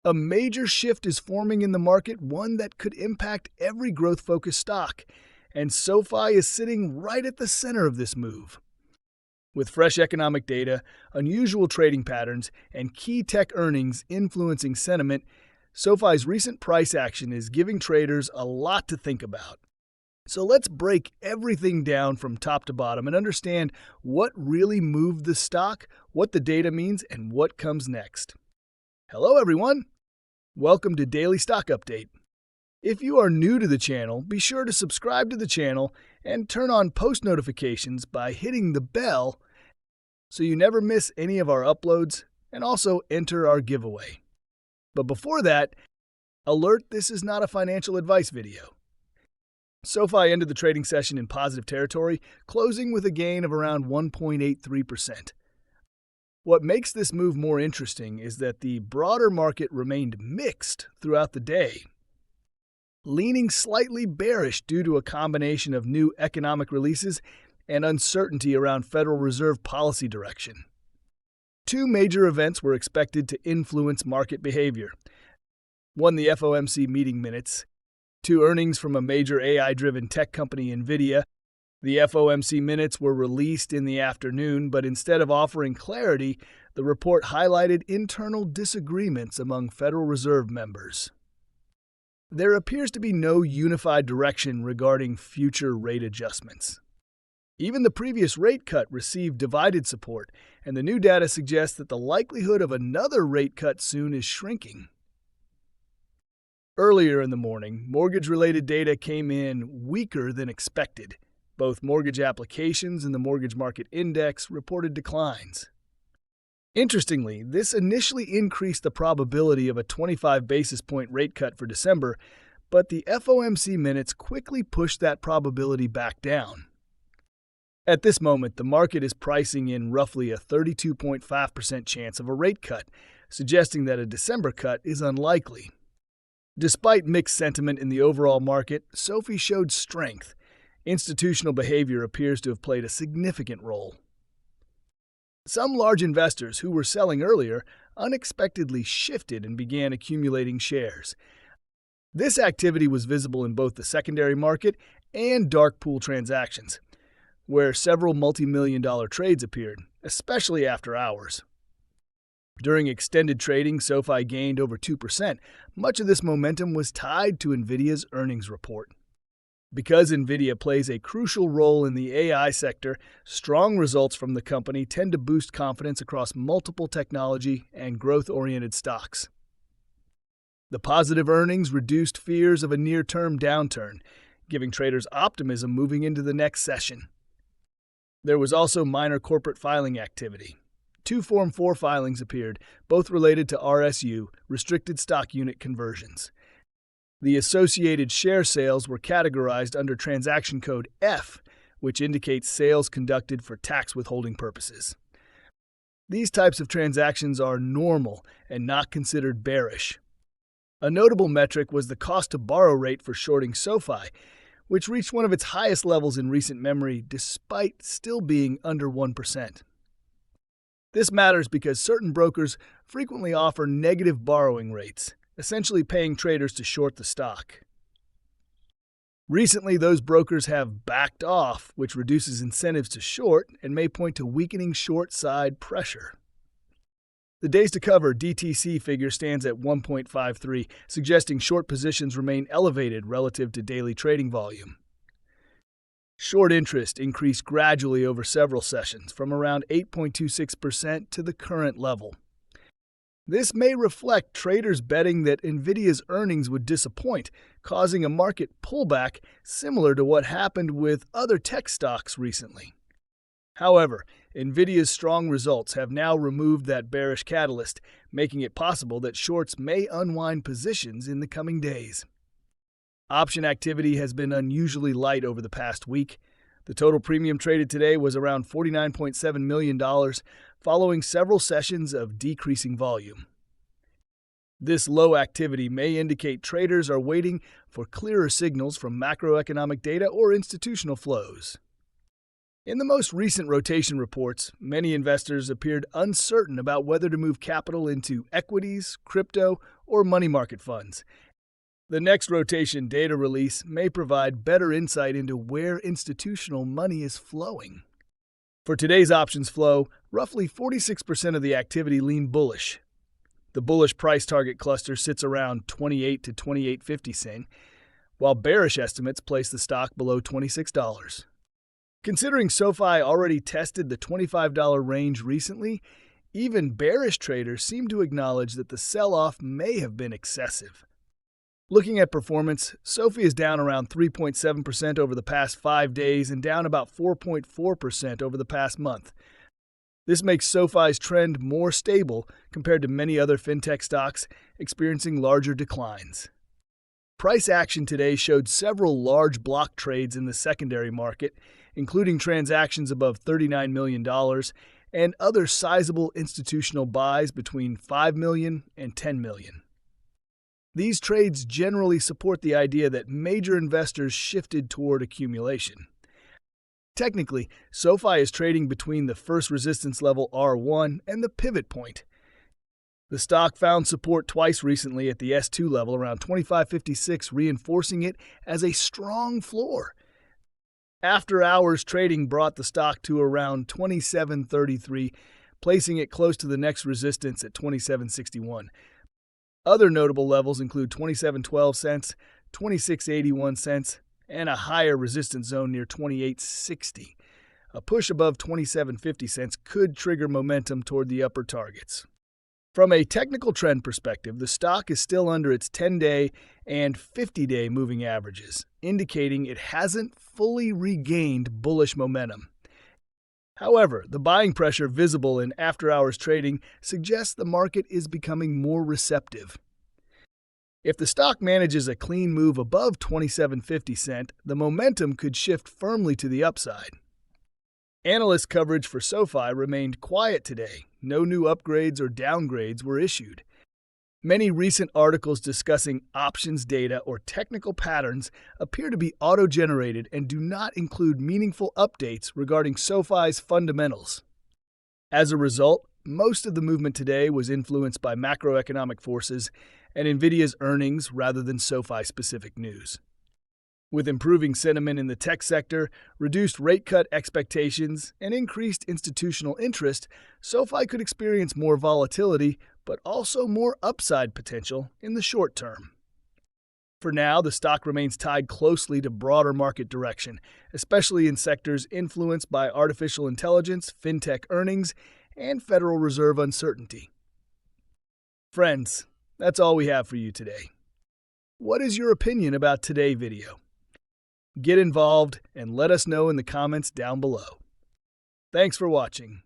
A major shift is forming in the market, one that could impact every growth-focused stock, and SoFi is sitting right at the center of this move. With fresh economic data, unusual trading patterns, and key tech earnings influencing sentiment, SoFi's recent price action is giving traders a lot to think about. So let's break everything down from top to bottom and understand what really moved the stock, what the data means, and what comes next. Hello everyone! Welcome to Daily Stock Update. If you are new to the channel, be sure to subscribe to the channel and turn on post notifications by hitting the bell so you never miss any of our uploads, and also enter our giveaway. But before that, alert, this is not a financial advice video. SoFi ended the trading session in positive territory, closing with a gain of around 1.83%. What makes this move more interesting is that the broader market remained mixed throughout the day, leaning slightly bearish due to a combination of new economic releases and uncertainty around Federal Reserve policy direction. Two major events were expected to influence market behavior. One, the FOMC meeting minutes. Two, earnings from a major AI-driven tech company, NVIDIA. The FOMC minutes were released in the afternoon, but instead of offering clarity, the report highlighted internal disagreements among Federal Reserve members. There appears to be no unified direction regarding future rate adjustments. Even the previous rate cut received divided support, and the new data suggests that the likelihood of another rate cut soon is shrinking. Earlier in the morning, mortgage-related data came in weaker than expected. Both mortgage applications and the mortgage market index reported declines. Interestingly, this initially increased the probability of a 25 basis point rate cut for December, but the FOMC minutes quickly pushed that probability back down. At this moment, the market is pricing in roughly a 32.5% chance of a rate cut, suggesting that a December cut is unlikely. Despite mixed sentiment in the overall market, SoFi showed strength. Institutional behavior appears to have played a significant role. Some large investors who were selling earlier unexpectedly shifted and began accumulating shares. This activity was visible in both the secondary market and dark pool transactions, where several multi-million-dollar trades appeared, especially after hours. During extended trading, SoFi gained over 2%. Much of this momentum was tied to NVIDIA's earnings report. Because NVIDIA plays a crucial role in the AI sector, strong results from the company tend to boost confidence across multiple technology and growth-oriented stocks. The positive earnings reduced fears of a near-term downturn, giving traders optimism moving into the next session. There was also minor corporate filing activity. Two Form 4 filings appeared, both related to RSU, restricted stock unit conversions. The associated share sales were categorized under transaction code F, which indicates sales conducted for tax withholding purposes. These types of transactions are normal and not considered bearish. A notable metric was the cost to borrow rate for shorting SoFi, which reached one of its highest levels in recent memory despite still being under 1%. This matters because certain brokers frequently offer negative borrowing rates, essentially paying traders to short the stock. Recently, those brokers have backed off, which reduces incentives to short and may point to weakening short side pressure. The days to cover DTC figure stands at 1.53, suggesting short positions remain elevated relative to daily trading volume. Short interest increased gradually over several sessions, from around 8.26% to the current level. This may reflect traders betting that NVIDIA's earnings would disappoint, causing a market pullback similar to what happened with other tech stocks recently. However, NVIDIA's strong results have now removed that bearish catalyst, making it possible that shorts may unwind positions in the coming days. Option activity has been unusually light over the past week. The total premium traded today was around $49.7 million, following several sessions of decreasing volume. This low activity may indicate traders are waiting for clearer signals from macroeconomic data or institutional flows. In the most recent rotation reports, many investors appeared uncertain about whether to move capital into equities, crypto, or money market funds. The next rotation data release may provide better insight into where institutional money is flowing. For today's options flow, roughly 46% of the activity lean bullish. The bullish price target cluster sits around 28 to 28.50 sen, while bearish estimates place the stock below $26. Considering SoFi already tested the $25 range recently, even bearish traders seem to acknowledge that the sell-off may have been excessive. Looking at performance, SoFi is down around 3.7% over the past 5 days and down about 4.4% over the past month. This makes SoFi's trend more stable compared to many other fintech stocks experiencing larger declines. Price action today showed several large block trades in the secondary market, including transactions above $39 million and other sizable institutional buys between $5 million and $10 million. These trades generally support the idea that major investors shifted toward accumulation. Technically, SoFi is trading between the first resistance level R1 and the pivot point. The stock found support twice recently at the S2 level around 25.56, reinforcing it as a strong floor. After-hours trading brought the stock to around 27.33, placing it close to the next resistance at 27.61. Other notable levels include 27.12 cents, 26.81 cents, and a higher resistance zone near 28.60. A push above 27.50 cents could trigger momentum toward the upper targets. From a technical trend perspective, the stock is still under its 10-day and 50-day moving averages, indicating it hasn't fully regained bullish momentum. However, the buying pressure visible in after-hours trading suggests the market is becoming more receptive. If the stock manages a clean move above 27.50 cents, the momentum could shift firmly to the upside. Analyst coverage for SoFi remained quiet today. No new upgrades or downgrades were issued. Many recent articles discussing options data or technical patterns appear to be auto-generated and do not include meaningful updates regarding SoFi's fundamentals. As a result, most of the movement today was influenced by macroeconomic forces and NVIDIA's earnings rather than SoFi-specific news. With improving sentiment in the tech sector, reduced rate cut expectations, and increased institutional interest, SoFi could experience more volatility, but also more upside potential in the short term. For now, the stock remains tied closely to broader market direction, especially in sectors influenced by artificial intelligence, fintech earnings, and Federal Reserve uncertainty. Friends, that's all we have for you today. What is your opinion about today's video? Get involved and let us know in the comments down below. Thanks for watching.